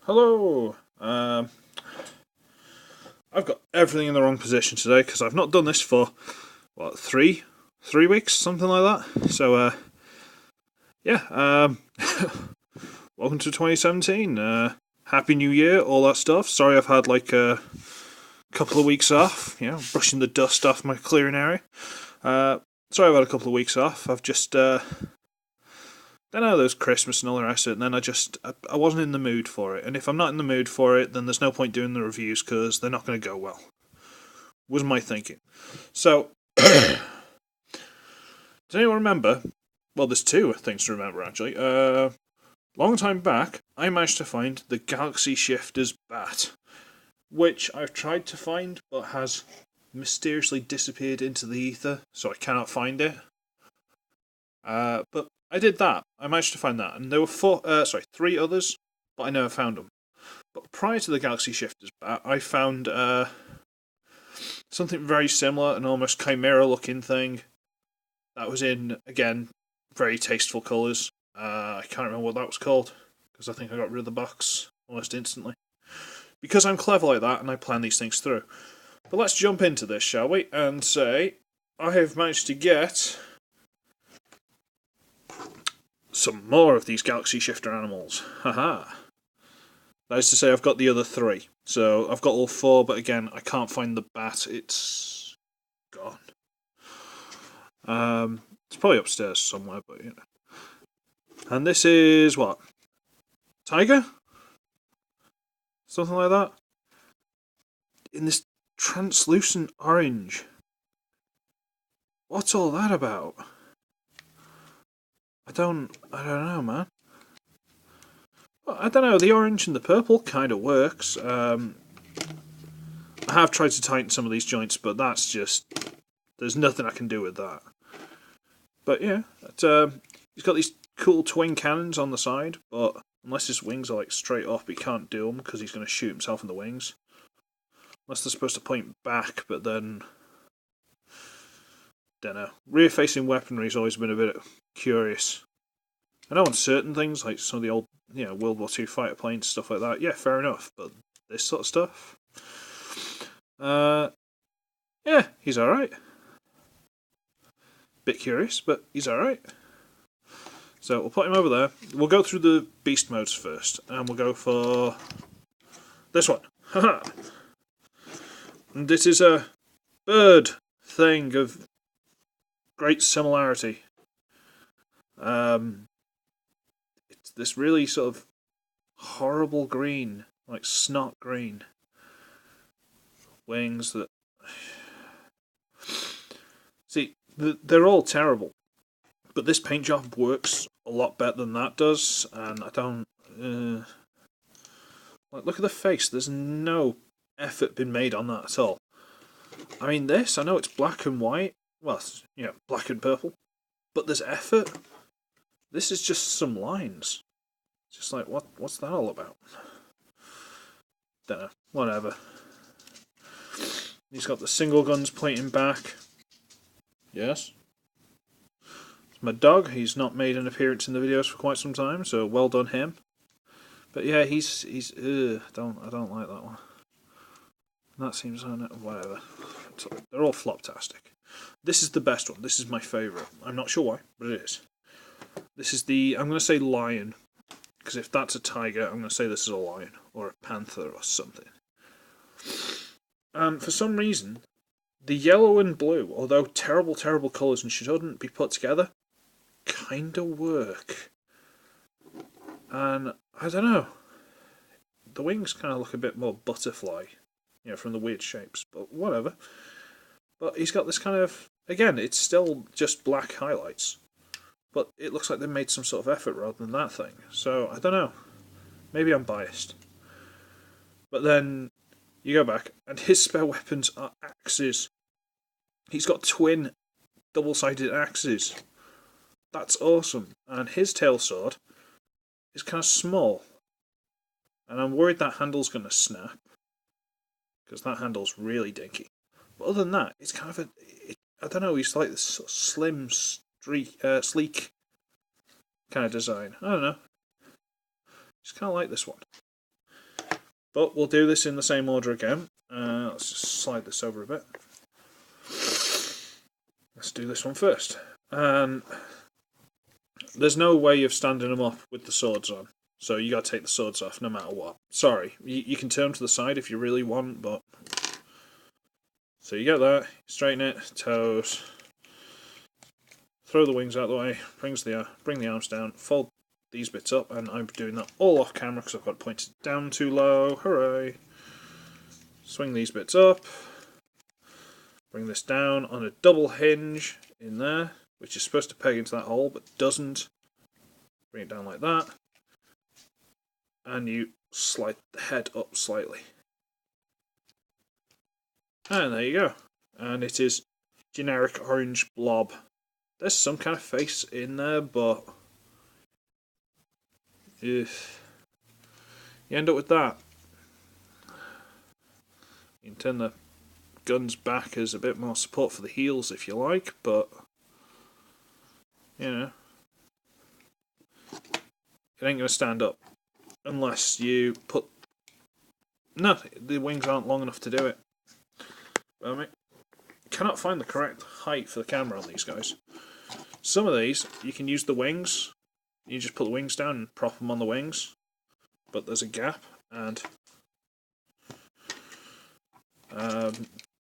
Hello. I've got everything in the wrong position today because I've not done this for what three weeks, something like that. So yeah. Welcome to 2017. Happy New Year, all that stuff. Sorry, I've had like a couple of weeks off. You know, brushing the dust off my clearing area. Sorry, I've had a couple of weeks off. I've just then there's Christmas and all the rest of it, and then I wasn't in the mood for it. And if I'm not in the mood for it, then there's no point doing the reviews because they're not going to go well. Was my thinking. So, does anyone remember? Well, there's two things to remember actually. Long time back, I managed to find the Galaxy Shifter's bat, which I've tried to find but has mysteriously disappeared into the ether, so I cannot find it. But I did that. I managed to find that, and there were three others, but I never found them. But prior to the Galaxy Shifters bat, I found something very similar, an almost chimera-looking thing that was in, again, very tasteful colours. I can't remember what that was called, because I think I got rid of the box almost instantly. Because I'm clever like that, and I plan these things through. But let's jump into this, shall we? And say, I have managed to get some more of these Galaxy Shifter animals. Haha. That is to say, I've got the other three. So, I've got all four, but again, I can't find the bat. It's gone. It's probably upstairs somewhere, but you know. And this is what? Tiger? Something like that? In this translucent orange. What's all that about? I don't know, man. Well, I don't know, the orange and the purple kind of works. I have tried to tighten some of these joints, but that's just... there's nothing I can do with that. But yeah, he's got these cool twin cannons on the side, but unless his wings are like straight up, he can't do them because he's going to shoot himself in the wings. Unless they're supposed to point back, but then... don't know. Rear-facing weaponry's always been a bit curious. I know on certain things, like some of the old, World War II fighter planes, stuff like that, yeah, fair enough, but this sort of stuff... yeah, he's alright. Bit curious, but he's alright. So we'll put him over there. We'll go through the beast modes first, and we'll go for this one. Haha! And this is a bird thing of great similarity. It's this really sort of horrible green, like snot green. Wings that... see, they're all terrible. But this paint job works a lot better than that does, and I don't... like, look at the face, there's no effort been made on that at all. I mean, this, I know it's black and white, well, black and purple, but there's effort. This is just some lines. Just like, what's that all about? Don't know, whatever. He's got the single guns pointing back. Yes. My dog, he's not made an appearance in the videos for quite some time, so well done him. But yeah, he's I don't like that one. That seems whatever. They're all floptastic. This is the best one. This is my favourite. I'm not sure why, but it is. This is the, I'm going to say lion, because if that's a tiger, I'm going to say this is a lion or a panther or something. And for some reason, the yellow and blue, although terrible, terrible colours and shouldn't be put together, kind of work. And I don't know, the wings kind of look a bit more butterfly, from the weird shapes, but whatever. But he's got this kind of, again, it's still just black highlights, but it looks like they made some sort of effort rather than that thing. So I don't know, maybe I'm biased. But then you go back, and his spare weapons are axes. He's got twin double-sided axes. That's awesome. And his tail sword is kind of small. And I'm worried that handle's going to snap, because that handle's really dinky. But other than that, it's kind of I don't know, he's like this sort of slim, sleek kind of design. I don't know. Just kind of like this one. But we'll do this in the same order again. Let's just slide this over a bit. Let's do this one first. And there's no way of standing them up with the swords on. So you gotta take the swords off no matter what. Sorry, you can turn them to the side if you really want, but... So you get that, straighten it, toes, throw the wings out of the way, bring the arms down, fold these bits up, and I'm doing that all off camera because I've got it pointed down too low, hooray! Swing these bits up, bring this down on a double hinge in there, which is supposed to peg into that hole but doesn't. Bring it down like that, and you slide the head up slightly. And there you go. And it is generic orange blob. There's some kind of face in there, but you end up with that. You can turn the guns back as a bit more support for the heels if you like, but you know, it ain't going to stand up unless you put... No, the wings aren't long enough to do it. I mean, cannot find the correct height for the camera on these guys. Some of these, you can use the wings. You just put the wings down and prop them on the wings. But there's a gap, and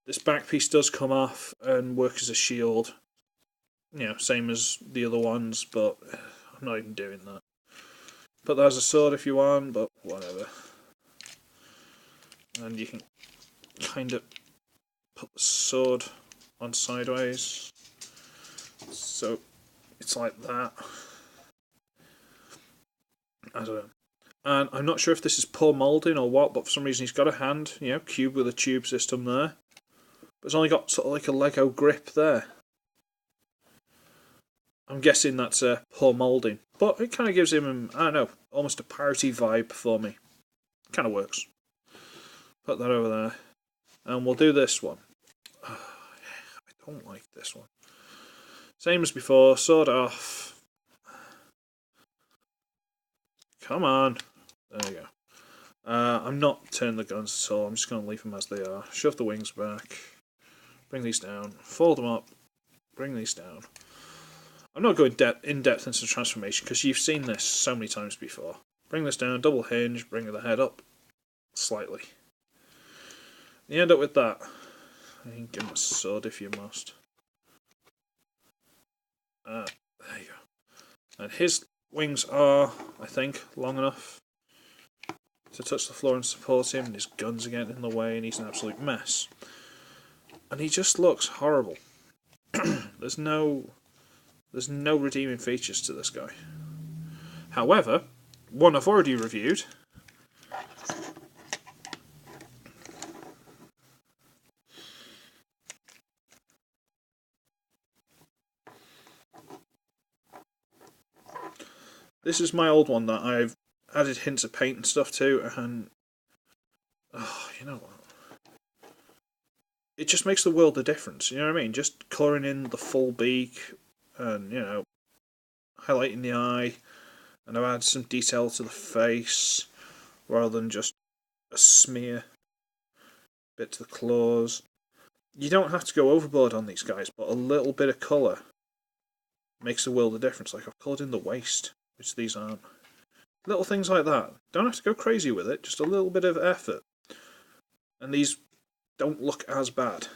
this back piece does come off and work as a shield. You know, same as the other ones, but I'm not even doing that. Put that as a sword if you want, but whatever. And you can kind of put the sword on sideways, so it's like that. I don't know. And I'm not sure if this is poor moulding or what, but for some reason he's got a hand, you know, cube with a tube system there. But it's only got sort of like a Lego grip there. I'm guessing that's poor moulding. But it kind of gives him, I don't know, almost a piratey vibe for me. Kind of works. Put that over there. And we'll do this one. I don't like this one. Same as before, sword off. Come on. There you go. I'm not turning the guns at all, I'm just going to leave them as they are. Shove the wings back. Bring these down. Fold them up. Bring these down. I'm not going in depth into transformation because you've seen this so many times before. Bring this down, double hinge, bring the head up slightly. You end up with that. You can give him a sword if you must. There you go. And his wings are, I think, long enough to touch the floor and support him, and his guns are getting in the way, and he's an absolute mess. And he just looks horrible. There's no redeeming features to this guy. However, one I've already reviewed. This is my old one that I've added hints of paint and stuff to, and you know what? It just makes the world of difference, you know what I mean? Just colouring in the full beak and, you know, highlighting the eye, and I've added some detail to the face rather than just a smear bit to the claws. You don't have to go overboard on these guys, but a little bit of colour makes a world of difference. Like I've coloured in the waist, which these aren't. Little things like that. Don't have to go crazy with it, just a little bit of effort. And these don't look as bad.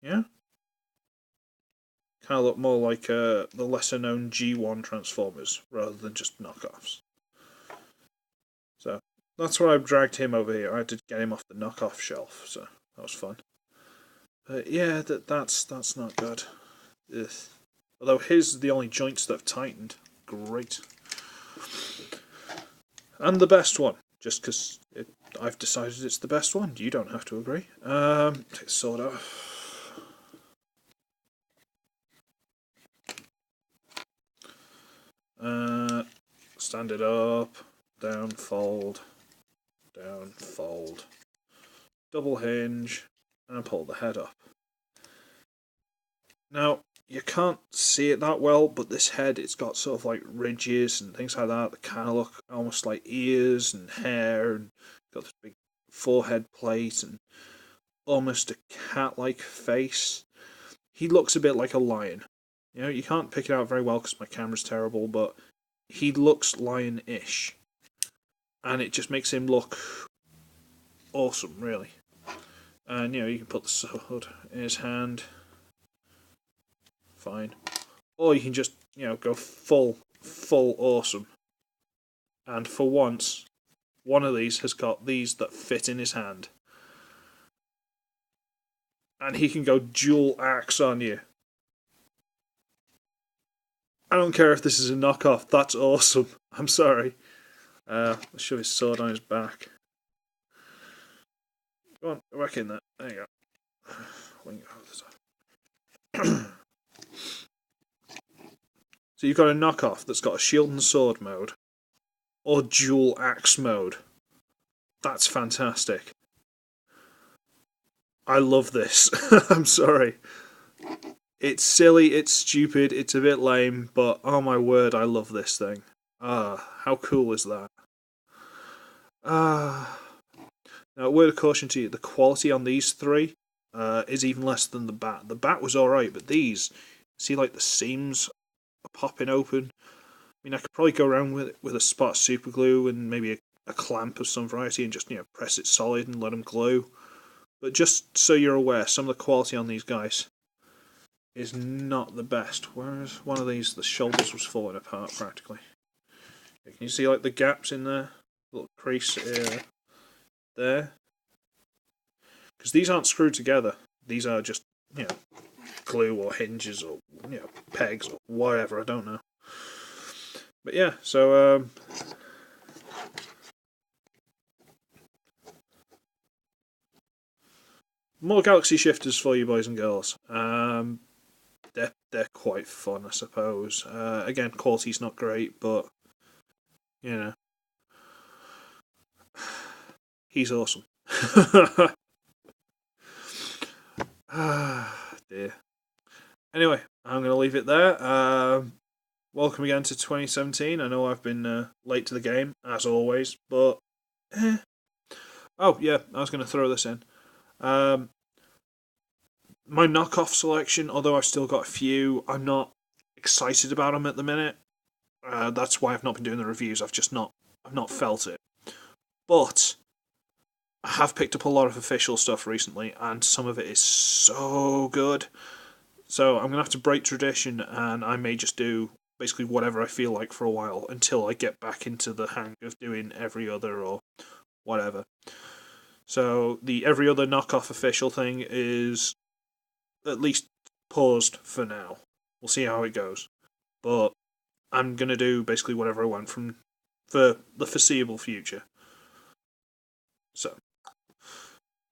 Yeah? Kind of look more like the lesser known G1 Transformers rather than just knockoffs. So that's why I've dragged him over here. I had to get him off the knockoff shelf, so that was fun. But yeah, that's not good. Ugh. Although his are the only joints that have tightened. Great. And the best one, just because I've decided it's the best one. You don't have to agree. Take the sword off. Stand it up, down, fold, double hinge, and pull the head up. Now, you can't see it that well, but this head, it's got sort of like ridges and things like that that kind of look almost like ears and hair, and got this big forehead plate and almost a cat-like face. He looks a bit like a lion. You know, you can't pick it out very well because my camera's terrible, but he looks lion-ish. And it just makes him look awesome, really. And, you can put the sword in his hand. Fine. Or you can just, go full awesome. And for once, one of these has got these that fit in his hand. And he can go dual axe on you. I don't care if this is a knockoff, that's awesome. I'm sorry. Let's shove his sword on his back. Go on, go back in there. There you go. So you've got a knockoff that's got a shield and sword mode, or dual axe mode. That's fantastic. I love this. I'm sorry. It's silly, it's stupid, it's a bit lame, but oh my word, I love this thing. How cool is that? Now, a word of caution to you, the quality on these three is even less than the bat. The bat was alright, but these, see like the seams are popping open? I mean, I could probably go around with a spot of super glue and maybe a clamp of some variety and just, press it solid and let them glue. But just so you're aware, some of the quality on these guys is not the best. Whereas one of these, the shoulders was falling apart practically. Can you see like the gaps in there? Little crease there. Because these aren't screwed together. These are just, glue or hinges or, pegs or whatever, I don't know. But yeah, so, more galaxy shifters for you boys and girls. They're quite fun, I suppose. Again, quality's not great, but, he's awesome. Dear. Anyway, I'm going to leave it there. Welcome again to 2017. I know I've been late to the game, as always, but... Oh, yeah, I was going to throw this in. My knockoff selection, although I've still got a few, I'm not excited about them at the minute. That's why I've not been doing the reviews. I've not felt it. But I have picked up a lot of official stuff recently, and some of it is so good. So I'm going to have to break tradition, and I may just do basically whatever I feel like for a while until I get back into the hang of doing every other or whatever. So the every other knockoff official thing is at least paused for now. We'll see how it goes. But I'm going to do basically whatever I want for the foreseeable future. So,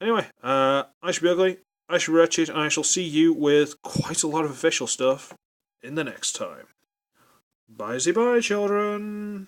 anyway, I should be ugly, I should be wretched, and I shall see you with quite a lot of official stuff in the next time. Bye-bye, children!